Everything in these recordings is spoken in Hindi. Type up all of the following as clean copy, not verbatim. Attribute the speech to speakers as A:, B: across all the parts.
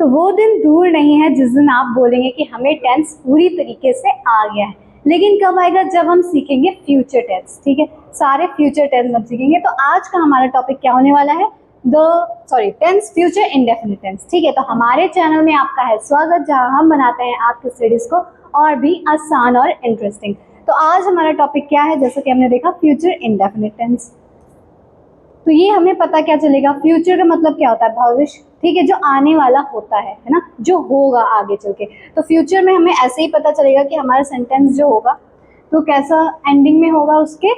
A: तो वो दिन दूर नहीं है जिस दिन आप बोलेंगे कि हमें टेंस पूरी तरीके से आ गया है, लेकिन कब आएगा? जब हम सीखेंगे फ्यूचर टेंस। ठीक है, सारे फ्यूचर टेंस हम सीखेंगे। तो आज का हमारा टॉपिक क्या होने वाला है? Tense future indefinite tense. ठीक है, तो हमारे चैनल में आपका है स्वागत, जहां हम बनाते हैं आपके स्टडीज को और भी आसान और इंटरेस्टिंग। तो आज हमारा टॉपिक क्या है? जैसा कि हमने देखा, फ्यूचर इंडेफिनिट टेंस। तो ये हमें पता क्या चलेगा, फ्यूचर का मतलब क्या होता है? भविष्य। ठीक है, जो आने वाला होता है ना, जो होगा आगे चल के। तो फ्यूचर में हमें ऐसे ही पता चलेगा कि हमारा सेंटेंस जो होगा तो कैसा एंडिंग में होगा, उसके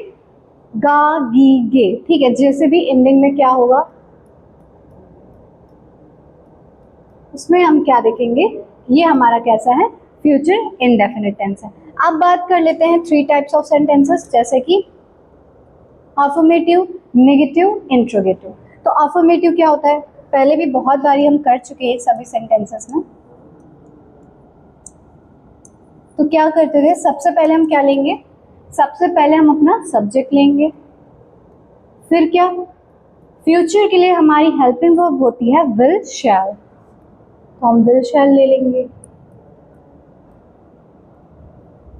A: गा गी गे। ठीक है, जैसे भी एंडिंग में क्या होगा उसमें हम क्या देखेंगे, ये हमारा कैसा है? फ्यूचर इंडेफिनिट टेंस है। अब बात कर लेते हैं 3 टाइप्स ऑफ सेंटेंसेस, जैसे कि अफर्मेटिव, नेगेटिव, इंट्रोगेटिव। तो अफर्मेटिव क्या होता है? पहले भी बहुत बारी हम कर चुके हैं सभी सेंटेंसेस में। तो क्या करते थे, सबसे पहले हम क्या लेंगे? सबसे पहले हम अपना सब्जेक्ट लेंगे, फिर क्या? फ्यूचर के लिए हमारी हेल्पिंग वर्ब होती है विल शैल, तो हम विल शैल ले लेंगे।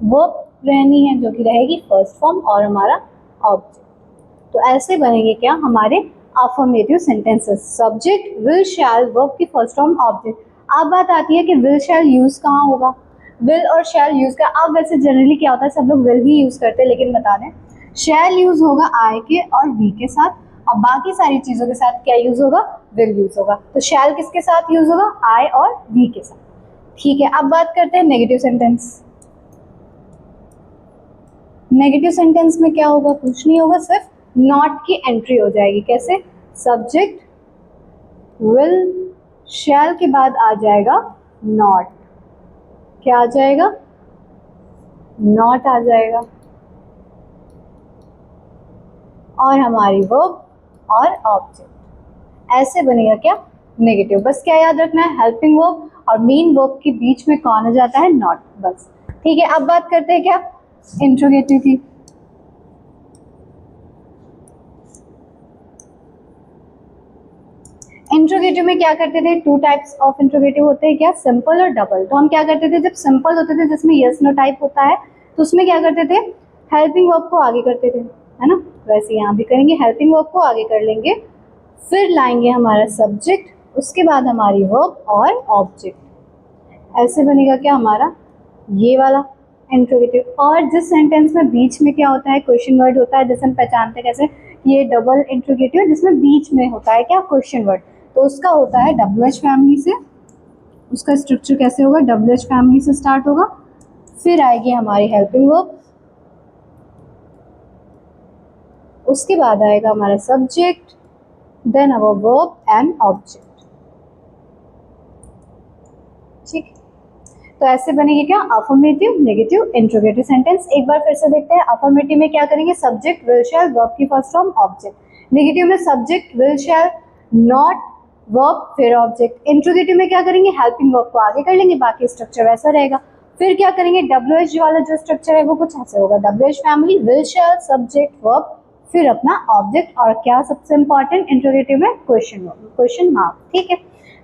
A: वर्ब रहनी है जो कि रहेगी फर्स्ट फॉर्म और हमारा ऑब्जेक्ट। तो ऐसे बनेंगे क्या हमारे affirmative sentences? Subject, will, shall, verb की फर्स्ट फॉर्म, ऑब्जेक्ट। अब बात आती है कि विल शैल यूज कहाँ होगा? विल और शैल यूज का, अब वैसे जनरली क्या होता है, सब लोग विल ही यूज करते हैं, लेकिन बता दें शैल यूज होगा आई के और वी के साथ, और बाकी सारी चीजों के साथ क्या यूज होगा? विल यूज होगा। तो शैल किसके साथ यूज होगा? आई और वी के साथ। ठीक है, अब बात करते हैं नेगेटिव सेंटेंस। नेगेटिव सेंटेंस में क्या होगा? कुछ नहीं होगा, सिर्फ नॉट की एंट्री हो जाएगी। कैसे? सब्जेक्ट विल शैल के बाद आ जाएगा नॉट। क्या आ जाएगा? नॉट आ जाएगा, और हमारी वर्ब और ऑब्जेक्ट। ऐसे बनेगा क्या? नेगेटिव। बस क्या याद रखना है, हेल्पिंग वर्ब और मेन वर्ब के बीच में कौन आ जाता है? नॉट, बस। ठीक है, अब बात करते हैं क्या इंट्रोगेटिव की। इंट्रोगेटिव में क्या करते थे? 2 टाइप्स ऑफ इंट्रोगेटिव होते हैं, क्या? सिंपल और डबल। तो हम क्या करते थे, जब सिंपल होते थे जिसमें यस नो टाइप होता है, तो उसमें क्या करते थे? हेल्पिंग वर्ब को आगे करते थे, है ना? वैसे यहाँ भी करेंगे, हेल्पिंग वर्ब को आगे कर लेंगे, फिर लाएंगे हमारा सब्जेक्ट, उसके बाद हमारी वर्ब और ऑब्जेक्ट। ऐसे बनेगा क्या हमारा ये वाला इंट्रोगेटिव। और जिस सेंटेंस में बीच में क्या होता है? क्वेश्चन वर्ड होता है। जैसे हम पहचानते कैसे, ये डबल इंट्रोगेटिव जिसमें बीच में होता है क्या? Question word. तो उसका होता है WH फैमिली से। उसका स्ट्रक्चर कैसे होगा? WH फैमिली से स्टार्ट होगा, फिर आएगी हमारी हेल्पिंग वर्ब, उसके बाद आएगा हमारा subject, then our verb and object. ठीक, तो ऐसे बनेगी क्या? Affirmative, negative, interrogative sentence. एक बार फिर से देखते हैं। अफर्मेटिव में क्या करेंगे? सब्जेक्ट, विल, शैल, वर्ब की फर्स्ट फॉर्म, ऑब्जेक्ट। नेगेटिव में subject, will, shall, not, verb, फिर ऑब्जेक्ट। इंट्रोगेटिव में क्या करेंगे? हेल्पिंग वर्ब को आगे कर लेंगे, बाकी स्ट्रक्चर वैसा रहेगा। फिर क्या करेंगे? WH वाला जो स्ट्रक्चर है वो कुछ ऐसे होगा, WH family, will, shall, subject, verb, फिर अपना ऑब्जेक्ट, और क्या सबसे इंपॉर्टेंट इंट्रोगेटिव में? Question mark. ठीक है,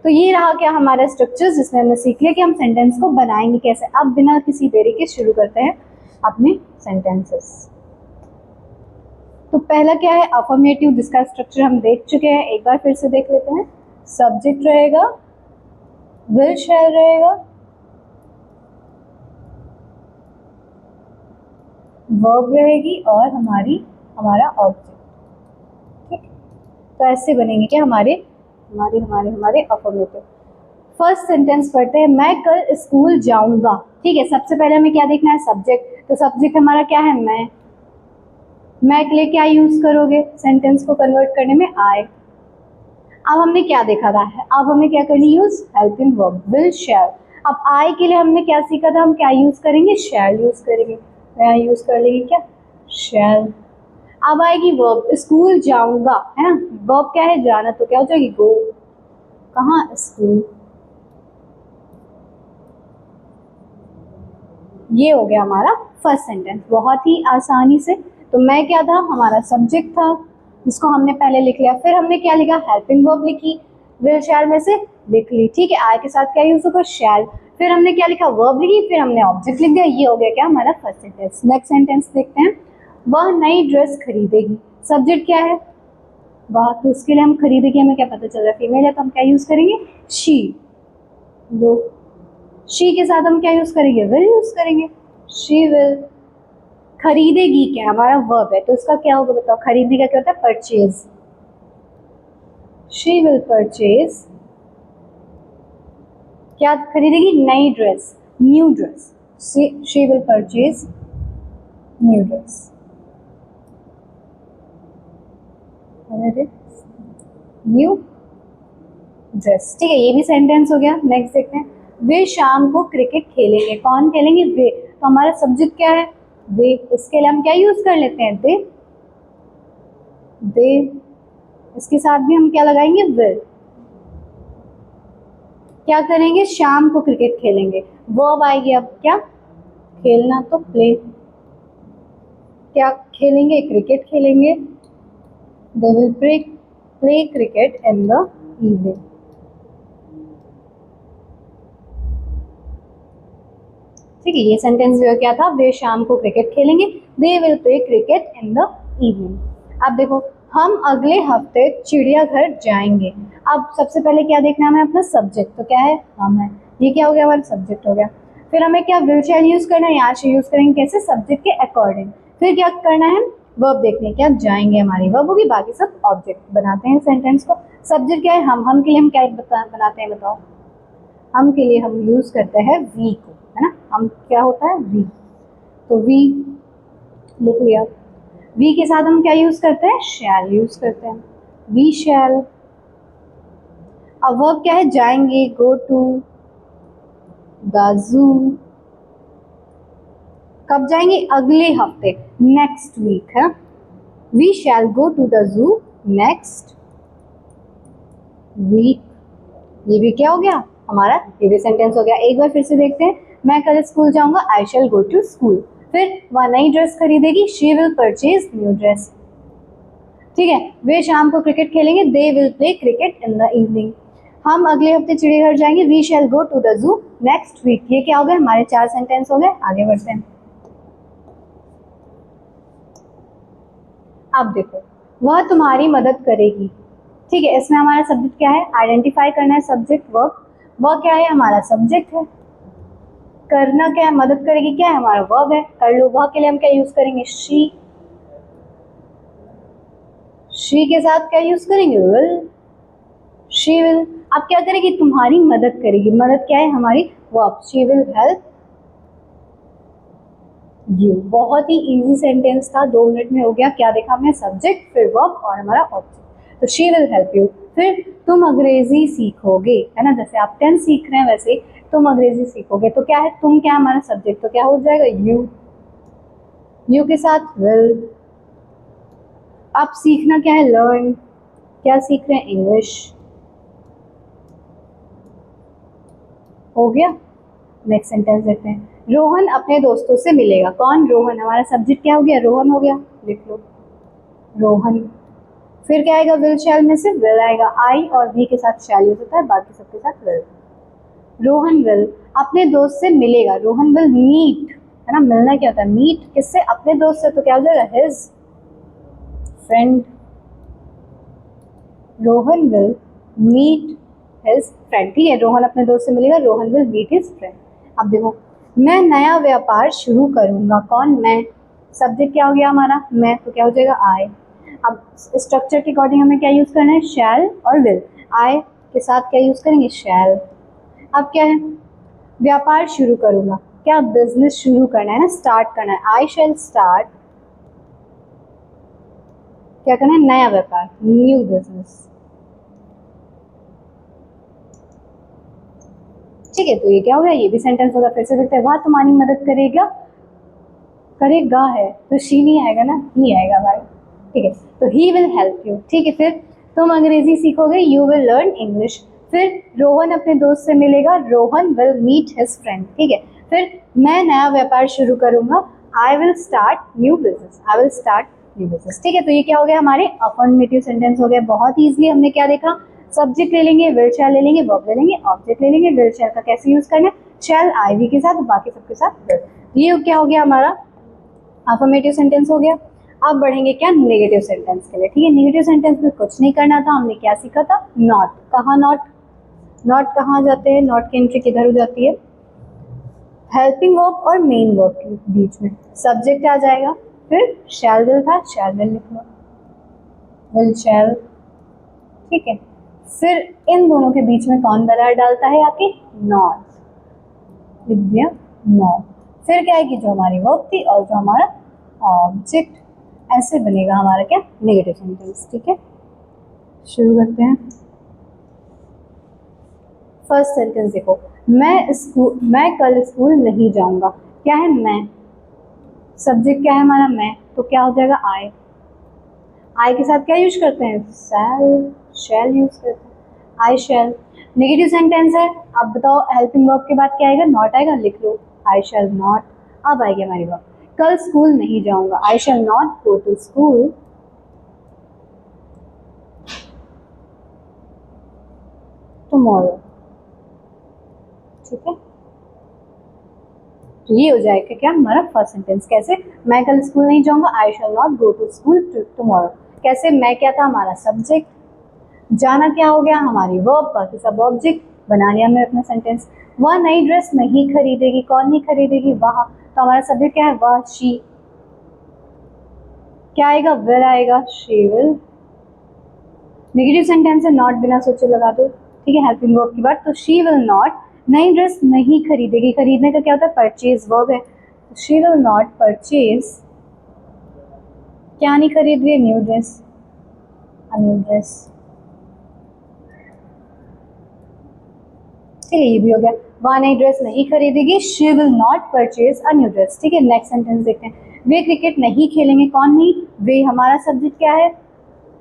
A: तो ये रहा क्या हमारा स्ट्रक्चर, जिसमें हमने सीख लिया कि हम सेंटेंस को बनाएंगे कैसे। अब बिना किसी देरी के शुरू करते हैं अपने सेंटेंसेस। तो पहला क्या है? अफर्मेटिव, जिसका स्ट्रक्चर हम देख चुके हैं, एक बार फिर से देख लेते हैं। सब्जेक्ट रहेगा, विल शैल रहेगा, वर्ब रहेगी और हमारा ऑब्जेक्ट। ठीक, तो ऐसे बनेंगे क्या हमारे अफर्मेटिव। फर्स्ट सेंटेंस पढ़ते हैं, मैं कल स्कूल जाऊंगा। ठीक है, सबसे पहले हमें क्या देखना है? सब्जेक्ट। तो सब्जेक्ट हमारा क्या है? मैं के लिए क्या यूज करोगे सेंटेंस को कन्वर्ट करने में? आई। अब हमने क्या देखा था? अब हमें क्या करनी यूज? हेल्पिंग वर्ब, विल, शैल। अब आई के लिए हमने क्या सीखा था? हम क्या यूज करेंगे? शैल यूज करेंगे। यहाँ यूज कर लेंगे क्या? शैल। अब आएगी वर्ब, स्कूल जाऊंगा, है ना? वर्ब क्या है? जाना, तो क्या हो जाएगी? गो। कहाँ? स्कूल। ये हो गया हमारा फर्स्ट सेंटेंस, बहुत ही आसानी से। तो मैं क्या था? हमारा सब्जेक्ट था, जिसको हमने पहले लिख लिया। फिर हमने क्या लिखा? हेल्पिंग वर्ब लिखी, विल शैल में से लिख ली, ठीक है। आय के साथ क्या यूज होगा, शैल। फिर हमने क्या लिखा, वर्ब लिखी, फिर हमने ऑब्जेक्ट लिख दिया। ये हो गया क्या हमारा फर्स्ट सेंटेंस। नेक्स्ट सेंटेंस देखते हैं, वह नई ड्रेस खरीदेगी। सब्जेक्ट क्या है, वह, तो उसके लिए हम खरीदेगी, हमें क्या पता चल रहा है फीमेल है, तो हम क्या यूज करेंगे, शी। लो, शी के साथ हम क्या यूज करेंगे, विल यूज करेंगे, शी विल। खरीदेगी क्या हमारा वर्ब है, तो इसका क्या होगा बताओ, खरीदने का क्या होता है, परचेज। शी विल परचेज, क्या खरीदेगी, नई dress, new dress. She will purchase new dress, new dress, ठीक है। ये भी सेंटेंस हो गया। नेक्स्ट देखते हैं, वे शाम को क्रिकेट खेलेंगे। कौन खेलेंगे, वे। तो हमारा सब्जेक्ट क्या है, वे। इसके लिए हम क्या यूज कर लेते हैं, दे। इसके साथ भी हम क्या लगाएंगे, विल। क्या करेंगे, शाम को क्रिकेट खेलेंगे। वर्ब आएगी अब क्या, खेलना, तो प्ले। क्या खेलेंगे, क्रिकेट खेलेंगे। They will play cricket in the evening. ठीक है, ये सेंटेंस जो क्या था, वे शाम को क्रिकेट खेलेंगे। They will play cricket in the evening. अब देखो, हम अगले हफ्ते चिड़ियाघर जाएंगे। अब सबसे पहले क्या देखना है हमें, अपना सब्जेक्ट, तो क्या है, हम है। ये क्या हो गया, हमारा सब्जेक्ट हो गया। फिर हमें क्या विल शैल यूज करना है, यहाँ से यूज करेंगे कैसे, सब्जेक्ट के अकॉर्डिंग। फिर क्या करना है, वर्ब देखने, क्या जाएंगे हमारी वर्ब होगी, बाकी सब ऑब्जेक्ट बनाते हैं सेंटेंस को। सब्जेक्ट क्या है, हम के लिए हम क्या बनाते हैं बताओ, हम के लिए हम यूज करते हैं वी को, है ना। हम क्या होता है, वी, तो वी लिख लिया। वी के साथ हम क्या यूज करते हैं, शैल यूज करते हैं, वी शैल। अब वर्ब क्या है, जाएंगे, गो टू द जू। कब जाएंगे, अगले हफ्ते, नेक्स्ट वीक है। We shall go to the zoo next week. ये भी क्या हो गया हमारा, ये भी सेंटेंस हो गया। एक बार फिर से देखते हैं, मैं कल स्कूल जाऊंगा, I shell go to school. फिर वह नई ड्रेस खरीदेगी, she will purchase new dress, ठीक है। वे शाम को क्रिकेट खेलेंगे, they will play cricket in the evening. हम अगले हफ्ते चिड़ियाघर जाएंगे, we shall go to the zoo next week. ये क्या हो गया, हमारे 4 सेंटेंस हो गए। आगे बढ़ते हैं। अब देखो, वह तुम्हारी मदद करेगी, ठीक है। इसमें हमारा सब्जेक्ट क्या है, आइडेंटिफाई करना है सब्जेक्ट वर्ब। वह क्या है, हमारा सब्जेक्ट है। करना क्या है, मदद करेगी, क्या है हमारा वर्ब है, कर लो। वह के लिए हम क्या यूज करेंगे, शी। शी के साथ क्या यूज करेंगे, विल, शी विल। अब क्या करेगी, तुम्हारी मदद करेगी। मदद क्या है हमारी, verb, she will help you. बहुत ही इजी सेंटेंस था, 2 मिनट में हो गया। क्या देखा हमने, सब्जेक्ट, फिर वर्ब और हमारा ऑब्जेक्ट। तो शी विल हेल्प यू। फिर तुम अंग्रेजी सीखोगे, है ना, जैसे आप 10 सीख रहे हैं वैसे तुम अंग्रेजी सीखोगे। तो क्या है, तुम क्या हमारा सब्जेक्ट, तो क्या हो जाएगा, यू। यू के साथ विल। आप सीखना क्या है, लर्न। क्या सीख रहे हैं, इंग्लिश। हो गया। नेक्स्ट सेंटेंस देखते हैं, रोहन अपने दोस्तों से मिलेगा। कौन, रोहन। हमारा सब्जेक्ट क्या हो गया, रोहन हो गया, लिख लो, रोहन। फिर क्या आएगा, विल शैल में से विल आएगा। आई और वी के साथ शैल यूज होता है, बाकी सबके साथ विल। रोहन विल अपने दोस्त से मिलेगा, रोहन विल मीट, है ना। मिलना क्या होता है, मीट। किससे, अपने दोस्त से, तो क्या हो जाएगा, his friend. Rohan will meet his friend, ठीक है। रोहन अपने दोस्त से मिलेगा, Rohan will meet his friend. अब देखो, मैं नया व्यापार शुरू करूंगा। कौन, मैं। सब्जेक्ट क्या हो गया हमारा, मैं, तो क्या हो जाएगा, आई। अब स्ट्रक्चर के अकॉर्डिंग हमें क्या यूज करना है, शैल और विल। आई के साथ क्या यूज करेंगे, शैल। अब क्या है, व्यापार शुरू करूंगा, क्या बिजनेस शुरू करना है ना, स्टार्ट करना है। आई शैल स्टार्ट, क्या करना है, नया व्यापार, न्यू बिजनेस, ठीक है। तो ये क्या हो गया, ये भी सेंटेंस होगा। फिर से देखते हैं, वह तुम्हारी मदद करेगा, करेगा है तो शी नहीं आएगा ना, ही आएगा भाई, ठीक है। तो ही विल हेल्प यू, ठीक है। फिर तुम अंग्रेजी सीखोगे, यू विल लर्न इंग्लिश। फिर रोहन अपने दोस्त से मिलेगा, Rohan will meet his friend, ठीक है। फिर मैं नया व्यापार शुरू करूंगा, I will start new business, I will start new business, ठीक है। तो ये क्या हो गया, हमारे अफर्मेटिव सेंटेंस हो गए। बहुत ईजिली हमने क्या देखा, सब्जेक्ट ले लेंगे, विल शैल ले लेंगे, वर्ब ले लेंगे, ऑब्जेक्ट ले लेंगे। विल शैल का कैसे यूज करना है, शैल आई वी के साथ, बाकी सबके साथ विल। ये क्या हो गया हमारा अफर्मेटिव सेंटेंस हो गया। अब बढ़ेंगे क्या नेगेटिव सेंटेंस के लिए। ठीक है, नेगेटिव सेंटेंस में कुछ नहीं करना था, हमने क्या सीखा था, नॉट। कहाँ नॉट, नॉट कहाँ जाते हैं, नॉट की एंट्री किधर हो जाती है, हेल्पिंग वर्ब और मेन वर्ब के बीच में। सब्जेक्ट आ जाएगा, फिर शैल विल था, शैल विल लिख लो, विल शैल। ठीक है, फिर इन दोनों के बीच में कौन दरार डालता है आके, नॉट, लिख दिया नॉट। फिर क्या है कि जो हमारी वर्ब थी और जो हमारा ऑब्जेक्ट, ऐसे बनेगा हमारा क्या नेगेटिव सेंटेंस। ठीक है, शुरू करते हैं। फर्स्ट सेंटेंस देखो, मैं कल स्कूल नहीं जाऊंगा। क्या है, मैं। सब्जेक्ट क्या है हमारा, मैं, तो क्या हो जाएगा आई। आई के साथ क्या यूज करते हैं, शैल, शैल यूज करते हैं, आई शैल। नेगेटिव सेंटेंस है, अब बताओ हेल्पिंग वर्ब के बाद क्या आएगा, नॉट आएगा, लिख लो आई शैल नॉट। अब आएगी हमारी वर्ब, कल स्कूल नहीं जाऊंगा, I shall not go to school tomorrow. ठीक है, तो ये हो जाएगा क्या हमारा फर्स्ट सेंटेंस। कैसे, मैं कल स्कूल नहीं जाऊंगा, I shall not go to school tomorrow. कैसे, मैं क्या था हमारा सब्जेक्ट, जाना क्या हो गया हमारी वर्ब, बाकी सब ऑब्जेक्ट। बना लिया हमने अपना सेंटेंस। वह नई ड्रेस नहीं खरीदेगी, कौन नहीं खरीदेगी, वह, तो हमारा सब्जेक्ट क्या है, वह, शी। क्या आएगा, विल आएगा, शी विल। नेगेटिव सेंटेंस है, नॉट बिना सोचे लगा दो। ठीक है, हेल्पिंग वर्ब की बात, तो शी विल नॉट नई ड्रेस नहीं खरीदेगी। खरीदने का क्या होता है, परचेज वर्ब है, शी विल नॉट परचेज, क्या नहीं खरीद रही है, न्यू ड्रेस, अ न्यू ड्रेस। ठीक है, ये भी हो गया, वह नई ड्रेस नहीं खरीदेगी, she will not purchase a new dress. ठीक है, नेक्स्ट सेंटेंस देखते हैं। वे क्रिकेट नहीं खेलेंगे, कौन नहीं, वे हमारा सब्जेक्ट क्या है,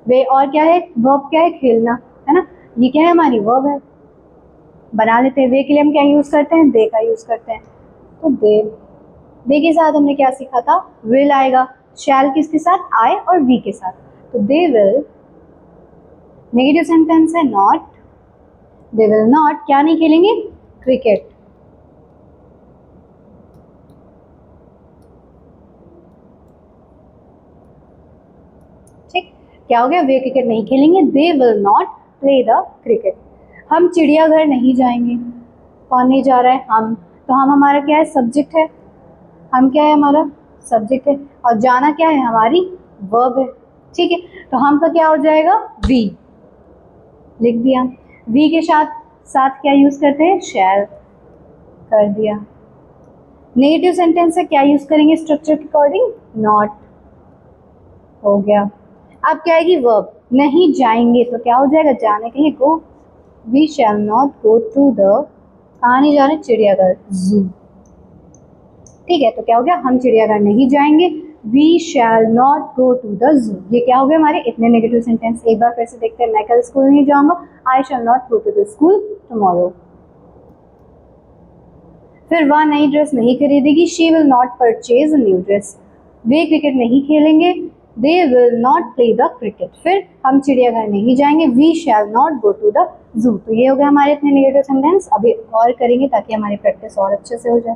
A: वे, और क्या है, वर्ब क्या है, खेलना, है ना, ये क्या है हमारी वर्ब है। बना लेते हैं, वे के लिए हम क्या यूज करते हैं, दे का यूज करते हैं, तो दे के साथ हमने क्या सीखा था, विल आएगा, शैल किसके साथ, आई और वी के साथ, तो दे विल। नेगेटिव सेंटेंस है नॉट, दे विल नॉट क्या नहीं खेलेंगे, क्रिकेट। ठीक, क्या हो गया, वे क्रिकेट नहीं खेलेंगे, they will not play the cricket. हम चिड़ियाघर नहीं जाएंगे, कौन नहीं जा रहा है, हम, तो हम हमारा क्या है, सब्जेक्ट है, हम क्या है हमारा सब्जेक्ट है, और जाना क्या है हमारी वर्ब है। ठीक है, तो हम का क्या हो जाएगा, वी, लिख दिया। वी के साथ साथ क्या यूज करते हैं, शैल, कर दिया। नेगेटिव सेंटेंस है, क्या यूज करेंगे स्ट्रक्चर के अकॉर्डिंग, नॉट, हो गया। अब क्या आएगी वर्ब, नहीं जाएंगे, तो क्या हो जाएगा, जाने के लिए go, we shall not go to the, कहाँ नहीं जा रहे, चिड़ियाघर, जू। ठीक है, तो क्या हो गया, हम चिड़ियाघर नहीं जाएंगे, we shall not go to the zoo. ये क्या हो गया हमारे इतने नेगेटिव सेंटेंस। एक बार फिर से देखते हैं, मैं कल स्कूल नहीं जाऊंगा, I shall not go to the school tomorrow. फिर वह नई ड्रेस नहीं खरीदेगी, she will not purchase a new dress. वे क्रिकेट नहीं खेलेंगे, they will not play the cricket. फिर हम चिड़ियाघर नहीं जाएंगे, we shall not go to the zoo. तो ये हो गया हमारे इतने नेगेटिव सेंटेंस। अभी और करेंगे ताकि हमारी प्रैक्टिस और अच्छे से हो जाए।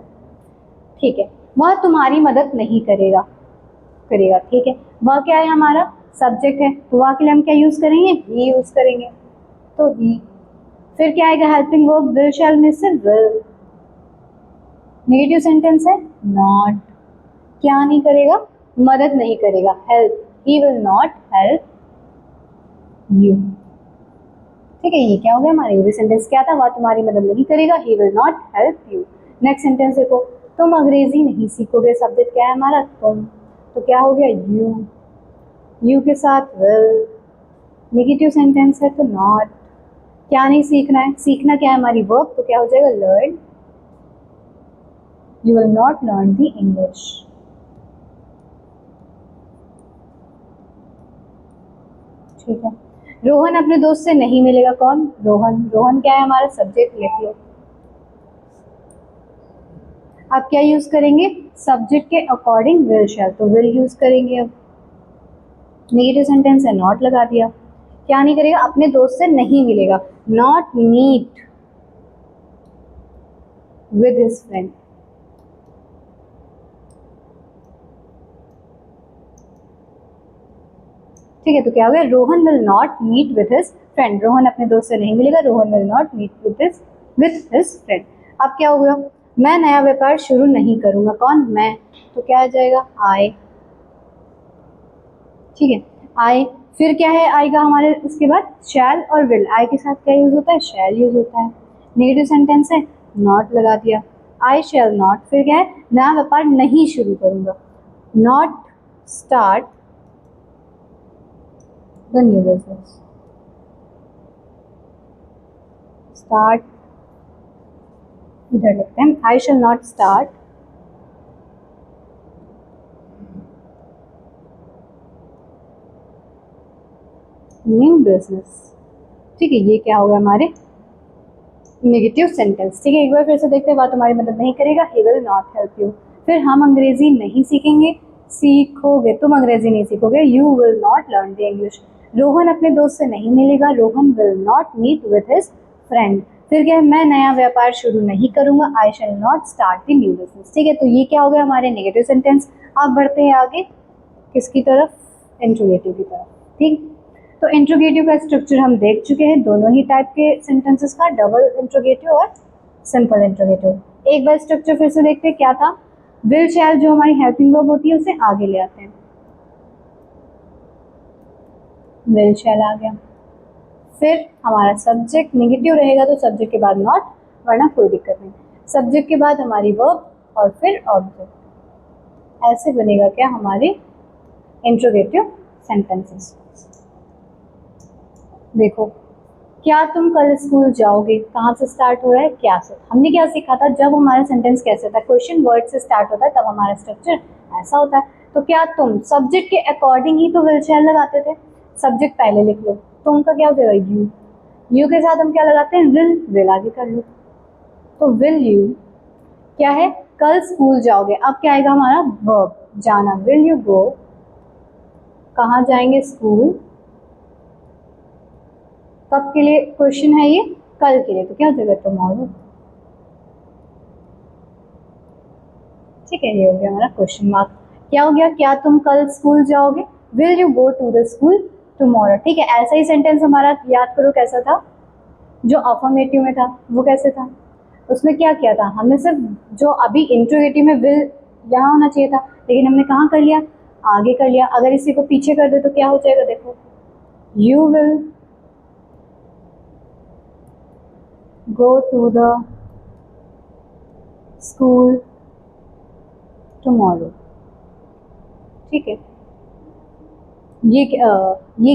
A: ठीक है, वह तुम्हारी मदद नहीं करेगा, करेगा। ठीक है, वह क्या है हमारा सब्जेक्ट है, तो वह के लिए हम क्या यूज करेंगे, ही यूज करेंगे, तो ही। फिर क्या आएगा, हेल्पिंग वर्ब विल शैल में से विल। नेगेटिव सेंटेंस है नॉट, क्या नहीं करेगा, मदद नहीं करेगा, help, he will not help you. ठीक है, ये क्या हो गया हमारा, ये भी सेंटेंस क्या था, वह तुम्हारी मदद नहीं करेगा, he will not help you. Next sentence देखो, तुम अंग्रेजी नहीं सीखोगे, सब्जेक्ट क्या है हमारा, तुम, तो क्या हो गया, यू, यू के साथ विल। नेगेटिव सेंटेंस है तो नॉट, क्या नहीं सीखना है, सीखना क्या है हमारी वर्ब, तो क्या हो जाएगा, learn, you will not learn the English. ठीक है, रोहन अपने दोस्त से नहीं मिलेगा, कौन, रोहन, रोहन क्या है हमारा सब्जेक्ट, लिख लो। अब क्या यूज करेंगे, सब्जेक्ट के अकॉर्डिंग विल शैल, तो विल यूज करेंगे। अब नेगेटिव सेंटेंस है नॉट लगा दिया। क्या नहीं करेगा, अपने दोस्त से नहीं मिलेगा, not meet with his friend. ठीक है, तो क्या हो गया, Rohan will not meet with his friend, Rohan अपने दोस्त से नहीं मिलेगा, Rohan will not meet with his friend. अब क्या हो गया, मैं नया व्यापार शुरू नहीं करूंगा, कौन, मैं, तो क्या आ जाएगा, आई। ठीक है, आई, फिर क्या है आएगा हमारे उसके बाद, शैल और विल, आई के साथ क्या यूज होता है, शैल यूज होता है। नेगेटिव सेंटेंस है, नॉट लगा दिया, आई शैल नॉट, फिर क्या है, नया व्यापार नहीं शुरू करूंगा, not start the new business, start इधर लिखते हैं, I shall not start new business. ठीक है, ये क्या होगा हमारे नेगेटिव सेंटेंस। ठीक है, एक बार फिर से देखते हैं, बात हमारी मदद नहीं करेगा, he will not help you. फिर हम अंग्रेजी नहीं सीखेंगे, सीखोगे, तुम अंग्रेजी नहीं सीखोगे, you will not learn the English. Rohan अपने दोस्त से नहीं मिलेगा, Rohan will not meet with his friend. फिर क्या है, मैं नया व्यापार शुरू नहीं करूंगा, I shall not start the new business. ठीक है, तो ये क्या हो गया हमारे नेगेटिव सेंटेंस। अब बढ़ते हैं आगे किसकी तरफ, इंट्रोगेटिव की तरफ। ठीक, तो इंट्रोगेटिव का स्ट्रक्चर हम देख चुके हैं, दोनों ही टाइप के सेंटेंसेस का, डबल इंट्रोगेटिव और सिंपल इंट्रोगेटिव। एक बार स्ट्रक्चर फिर से देखते हैं, क्या था, विल शैल जो हमारी हेल्पिंग वर्ब होती है उसे आगे ले आते हैं, विल शैल आ गया, फिर हमारा सब्जेक्ट नेगेटिव रहेगा तो सब्जेक्ट के बाद नॉट, वरना कोई दिक्कत नहीं, सब्जेक्ट के बाद हमारी वर्ब और फिर ऑब्जेक्ट, ऐसे बनेगा क्या हमारे इंट्रोगेटिव सेंटेंसेस। देखो, क्या तुम कल स्कूल जाओगे, कहाँ से स्टार्ट हो रहा है, क्या से, हमने क्या सीखा था, जब हमारा सेंटेंस कैसे होता है, क्वेश्चन वर्ड से स्टार्ट होता है तब हमारा स्ट्रक्चर ऐसा होता है। तो क्या तुम, सब्जेक्ट के अकॉर्डिंग ही तो विल शैल लगाते थे, सब्जेक्ट पहले लिख लो, तुम का क्या हो जाएगा, यू, यू के साथ हम क्या लगाते हैं, विल आगे कर लो, तो विल यू क्या है, कल स्कूल जाओगे, अब क्या आएगा हमारा वर्ब, जाना, विल यू गो, कहाँ जाएंगे, स्कूल, कब के लिए क्वेश्चन है ये, कल के लिए, तो क्या हो जाएगा, टुमारो। ठीक है, ये हो गया हमारा क्वेश्चन मार्क। क्या हो गया, क्या तुम कल स्कूल जाओगे, will you go to the school tomorrow. ठीक है, ऐसा ही सेंटेंस हमारा याद करो कैसा था, जो अफर्मेटिव में था वो कैसे था, उसमें क्या किया था हमने, सिर्फ जो अभी इंट्रोगेटिव में विल यहाँ होना चाहिए था, लेकिन हमने कहाँ कर लिया, आगे कर लिया। अगर इसी को पीछे कर दे तो क्या हो जाएगा, देखो, you will go to the school tomorrow। ठीक है, ये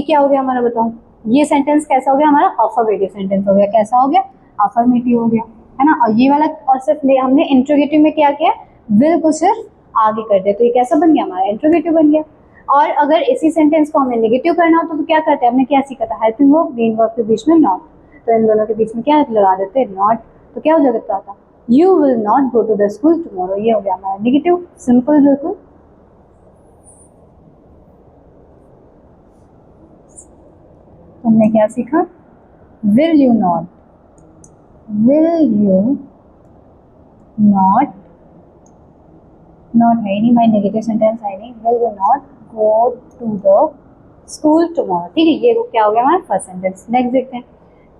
A: क्या हो गया हमारा, बताओ, ये सेंटेंस कैसा हो गया हमारा, अफर्मेटिव सेंटेंस हो गया, कैसा हो गया, अफर्मेटिव हो गया, है ना। और ये वाला, और सिर्फ हमने इंट्रोगेटिव में क्या किया, विल को सिर्फ आगे कर दिया, तो ये कैसा बन गया हमारा, इंट्रोगेटिव बन गया। और अगर इसी सेंटेंस को हमें नेगेटिव करना हो तो क्या करते हैं, हमने क्या सीखा था, हेल्पिंग वर्ब, मेन वर्ब के बीच में नॉट, तो इन दोनों के बीच में क्या लगा देते हैं, नॉट, तो क्या हो जाता था, you will not go to the school tomorrow, ये हो गया हमारा नेगेटिव, सिंपल, बिल्कुल। तुमने क्या सीखा, will you not, will you not, not है ही नहीं भाई, नेगेटिव सेंटेंस है नहीं, will you not go to the school tomorrow. ठीक है, ये क्या हो गया हमारा फर्स्ट सेंटेंस। नेक्स्ट देखते हैं,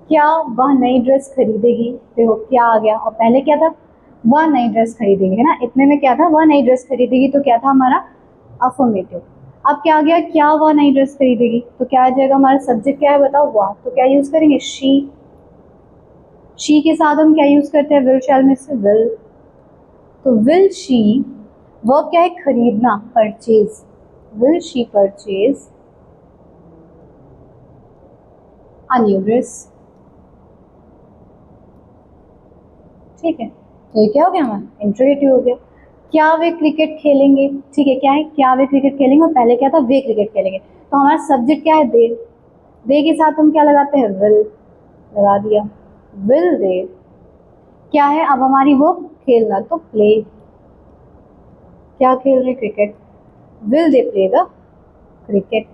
A: क्या वह नई ड्रेस खरीदेगी, देखो क्या आ गया, और पहले क्या था, वह नई ड्रेस खरीदेगी, है ना, इतने में क्या था, वह नई ड्रेस खरीदेगी, तो क्या था हमारा अफर्मेटिव। अब क्या आ गया, क्या वह नई ड्रेस खरीदेगी, तो क्या आ जाएगा हमारा सब्जेक्ट, क्या है बताओ, वह, तो क्या यूज करेंगे, शी के साथ हम क्या यूज करते हैं, विल शैल में से विल, तो विल शी, वर्ब क्या है, खरीदना, purchase, will she purchase a new dress. ठीक है, तो ये क्या हो गया हमारा इंट्रोगेटिव हो गया। क्या वे क्रिकेट खेलेंगे, ठीक है, क्या है, क्या वे क्रिकेट खेलेंगे, और पहले क्या था, वे क्रिकेट खेलेंगे, तो हमारा सब्जेक्ट क्या है, दे के साथ हम क्या लगाते हैं, विल लगा दिया, विल दे, क्या है अब हमारी वो खेलना, तो प्ले, क्या खेल रहे, cricket, will they play the cricket.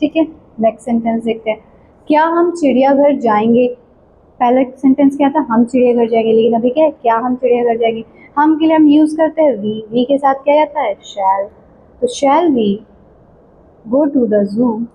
A: ठीक है, नेक्स्ट सेंटेंस देखते हैं, क्या हम चिड़ियाघर जाएंगे। पहला सेंटेंस क्या था, हम चिड़ियाघर जाएंगे, लेकिन अभी क्या है, क्या हम चिड़ियाघर जाएंगे। हम के लिए हम यूज करते हैं वी के साथ क्या आता है, शैल। तो shall we go to the zoo,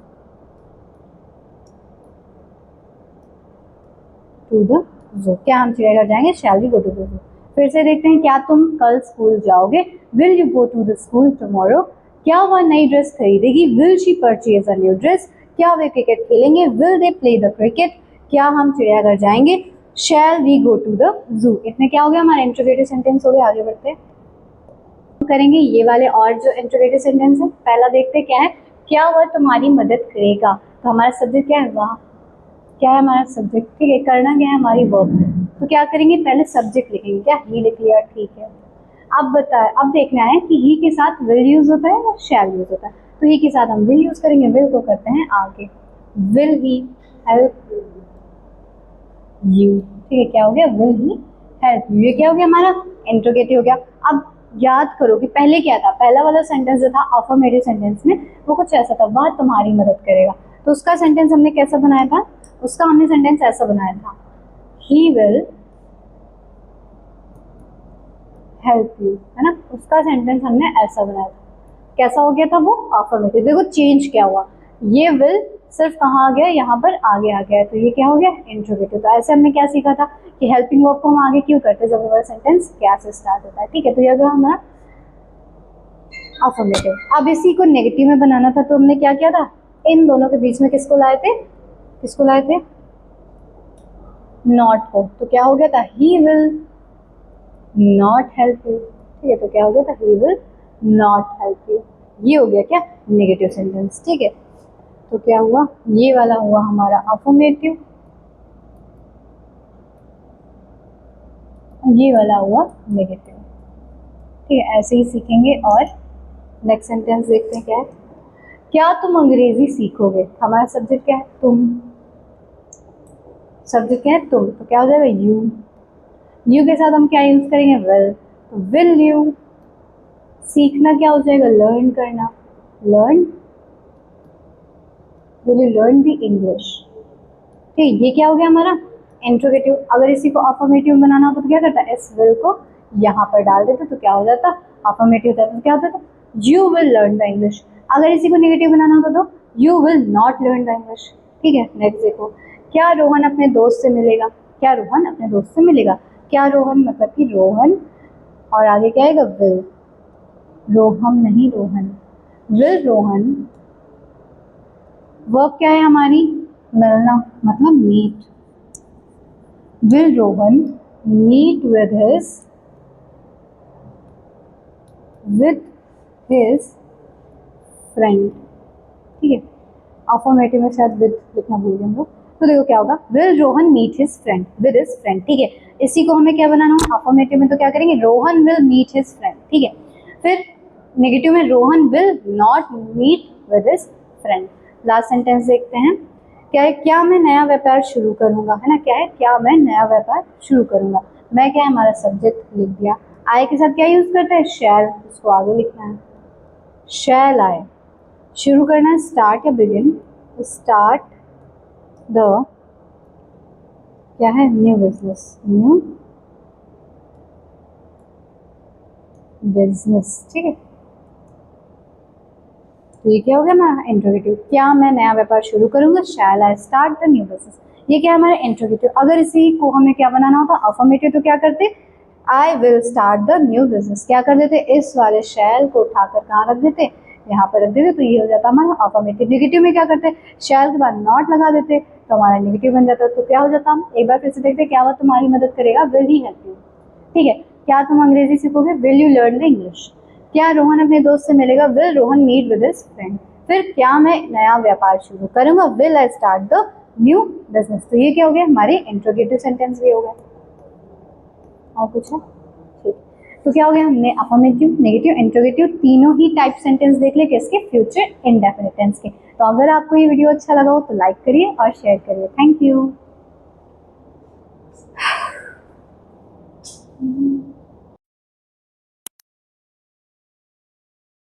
A: to the zoo, क्या हम चिड़ियाघर जाएंगे, shall we go to the zoo. फिर से देखते हैं, क्या तुम कल स्कूल जाओगे, will you go to the school tomorrow. क्या वह नई ड्रेस खरीदेगी, will she purchase a new dress. क्या वे क्रिकेट खेलेंगे, will they play the cricket. क्या हम चिड़ियाघर जाएंगे, shall we go to the zoo. इसमें क्या हो गया, हमारा इंट्रोगेटिव सेंटेंस हो गया। आगे बढ़ते हैं, करेंगे ये वाले और जो इंट्रोगेटिव सेंटेंस है। पहला देखते हैं क्या है, क्या वह तुम्हारी मदद करेगा। तो हमारा सब्जेक्ट क्या है, वह। क्या है हमारा सब्जेक्ट, ठीक है, करना क्या है, हमारी वर्ब। तो क्या करेंगे, पहले सब्जेक्ट लिखेंगे, क्या ही लिख लिया, ठीक है। अब बताए, अब देखना है कि ही के साथ विल यूज होता है या शैल यूज होता है। तो ही के साथ हम विल यूज करेंगे, विल को करते हैं आगे, विल ही हेल्प यू, ठीक है, क्या हो गया, विल ही हेल्प यू। ये क्या हो गया, हमारा इंट्रोगेटिव हो गया। अब याद करो कि पहले क्या था, पहला वाला सेंटेंस जो था अफर्मेटिव सेंटेंस में, वो कुछ ऐसा था, वह तुम्हारी मदद करेगा। तो उसका सेंटेंस हमने कैसा बनाया था, उसका हमने सेंटेंस ऐसा बनाया था, ही विल हेल्प यू, है ना। उसका सेंटेंस हमने ऐसा बनाया था, कैसा हो गया था वो, अफर्मेटिव। देखो चेंज क्या हुआ, ये विल सिर्फ कहाँ आ गया, यहाँ पर आगे आ गया है, तो ये क्या हो गया, इंट्रोगेटिव। तो ऐसे हमने क्या सीखा था कि हेल्पिंग वर्ब को हम आगे क्यों करते हैं, जब हमारा सेंटेंस क्या से स्टार्ट होता है, ठीक है। तो ये अगर हमारा अफर्मेटिव। अब इसी को नेगेटिव में बनाना था, तो हमने क्या किया था, इन दोनों के बीच में किसको लाए थे, किसको लाए थे, नॉट को। तो क्या हो गया था, he will not help you, ठीक है। तो क्या हो गया था, he will not help you. ये हो गया क्या, नेगेटिव सेंटेंस, ठीक है। तो क्या हुआ, ये वाला हुआ हमारा अफर्मेटिव, ये वाला हुआ नेगेटिव, ठीक है। ऐसे ही सीखेंगे। और नेक्स्ट सेंटेंस देखते हैं क्या है, क्या तुम अंग्रेजी सीखोगे। हमारा सब्जेक्ट क्या है, तुम, सब्जेक्ट क्या है, तुम। तो क्या हो जाएगा, यू। यू के साथ हम क्या यूज करेंगे, विल। तो विल यू, सीखना क्या हो जाएगा, लर्न करना, learn, will you learn the English, ठीक। ये क्या हो गया हमारा इंट्रोगेटिव। अगर इसी को अफर्मेटिव बनाना होता तो क्या करता है, इस विल को यहाँ पर डाल देते, तो क्या हो जाता, अफर्मेटिव होता, तो क्या होता था, you will learn the English. अगर इसी को नेगेटिव बनाना होता तो you will not learn the English, ठीक है। नेक्स्ट देखो, क्या रोहन अपने दोस्त से मिलेगा, क्या रोहन अपने दोस्त से मिलेगा। क्या रोहन मतलब कि रोहन, और आगे क्या आएगा, विल, रोहम नहीं रोहन, विल रोहन। वर्ब क्या है हमारी, मिलना, मतलब meet. Will Rohan meet with his friend, ठीक है। अफर्मेटिव में शायद विद लिखना भूल गए हम लोग। तो देखो क्या होगा, will Rohan meet his friend with his friend, ठीक है। इसी को हमें क्या बनाना हो, अफर्मेटिव में तो क्या करेंगे, Rohan will meet his friend, ठीक है। फिर नेगेटिव में Rohan will not meet with his friend. Last sentence देखते हैं, क्या है, क्या मैं नया व्यापार शुरू करूंगा, है ना। क्या है, क्या मैं नया व्यापार शुरू करूंगा। मैं क्या है, हमारा सब्जेक्ट लिख दिया। आय के साथ क्या यूज करते हैं, शैल, उसको आगे लिखना है, शैल आय। शुरू करना है, स्टार्ट या बिगिन, स्टार्ट द, क्या है, न्यू बिजनेस, न्यू बिजनेस, ठीक है। तो ये क्या हो गया हमारा इंट्रोगेटिव, क्या मैं नया व्यापार शुरू करूंगा, shall I start the new business. ये क्या है हमारा इंट्रोगेटिव। अगर इसी को हमें क्या बनाना होता, अफर्मेटिव, तो क्या करते, आई will start the new business, क्या कर देते, इस वाले शैल को उठाकर कहाँ रख देते, यहाँ पर रख देते, तो ये हो जाता हमारा अफर्मेटिव। नेगेटिव में क्या करते, शैल के बाद नॉट लगा देते, तो हमारा नेगेटिव बन जाता। तो क्या हो जाता, हम एक बार फिर से देखते, क्या वह तुम्हारी मदद करेगा, विल ही हेल्प यू, ठीक है। क्या तुम अंग्रेजी सीखोगे, will you learn the English. क्या रोहन अपने दोस्त से मिलेगा, will Rohan meet with his friend. फिर क्या मैं नया व्यापार शुरू करूंगा, will I start the new business. तो ये क्या हो गया, हमारे इंट्रोगेटिव सेंटेंस भी हो गए। और कुछ है, ठीक। तो क्या हो गया, हमने अफर्मेटिव, नेगेटिव, इंट्रोगेटिव तीनों ही टाइप सेंटेंस देख लिए, किसके, फ्यूचर इंडेफिनिट टेंस के। तो अगर आपको ये वीडियो अच्छा लगा हो तो लाइक करिए और शेयर करिए। Thank you.